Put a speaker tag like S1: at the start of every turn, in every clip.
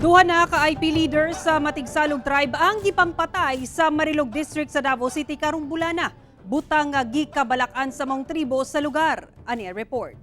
S1: Duha na ka-IP leaders sa Matigsalog Tribe ang gipampatay sa Marilog District sa Davao City karong bulana. Butang nga gikabalakan sa mong tribo sa lugar. Ani ang report.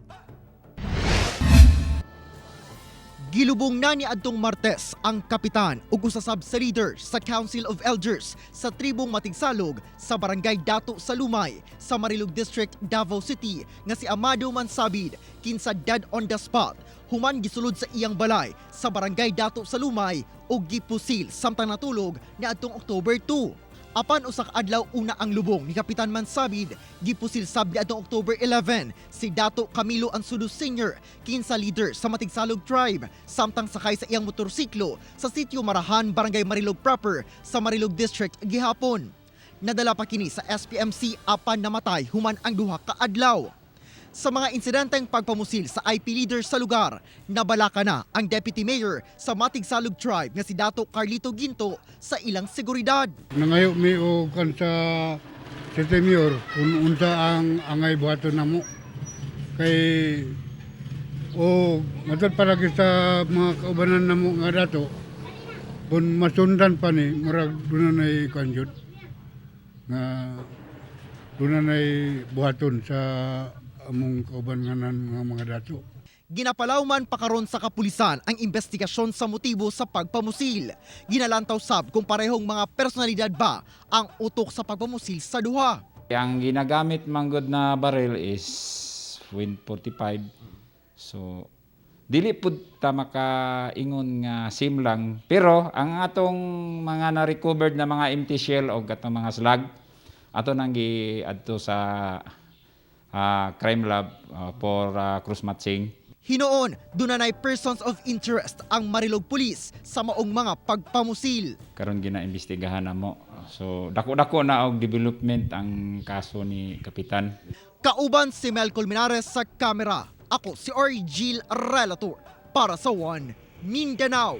S2: Gilubong na ni adtong Martes ang kapitan ug usa sa leader sa Council of Elders sa tribong Matigsalog sa Barangay Dato sa Lumay sa Marilog District, Davao City nga si Amado Mansabid kinsa dead on the spot human gisulod sa iyang balay sa Barangay Dato sa Lumay ug gipusil samtang natulog niadtong October 2. Apan usa ka adlaw una ang lubong ni Kapitan Mansabid, gipusil sabdi adtong October 11 si Dato Camilo Ansudo Sr., kinsa leader sa Matigsalog Tribe, samtang sakay sa iyang motorsiklo sa sitio Marahan, Barangay Marilog proper sa Marilog District gihapon. Nadala pa kini sa SPMC apan namatay human ang duha ka adlaw. Sa mga insidenteng pagpamusil sa IP leader sa lugar, nabalaka na ang Deputy Mayor sa Matigsalog Tribe nga si Dato Carlito Ginto sa ilang seguridad.
S3: Nangayo mi o kan sa City Mayor kung unsa ang angay buhaton namo kay o matod para sa mga kaubanan namo nga dato kung masundan pa ni murag dunay kanjud nga dunay buhaton sa among kaubanan nga mga dato.
S2: Ginapalaw man pa karon sa kapulisan ang investigasyon sa motibo sa pagpamusil. Ginalantaw sab kung parehong mga personalidad ba ang utok sa pagpamusil sa duha.
S4: Ang ginagamit manggod na baril is .45. So dili pud ta makaingon nga sim lang, pero ang atong mga na-recovered na mga empty shell o katong mga slag ato nang giadto sa crime lab for cross-matching.
S2: Hinoon, dunay persons of interest ang Marilog Police sa maong mga pagpamusil.
S4: Karon ginaimbestigahan na mo. So dako-dako na og development ang kaso ni Kapitan.
S2: Kauban si Mel Colmenares sa kamera. Ako si Orgil Relator para sa One Mindanao.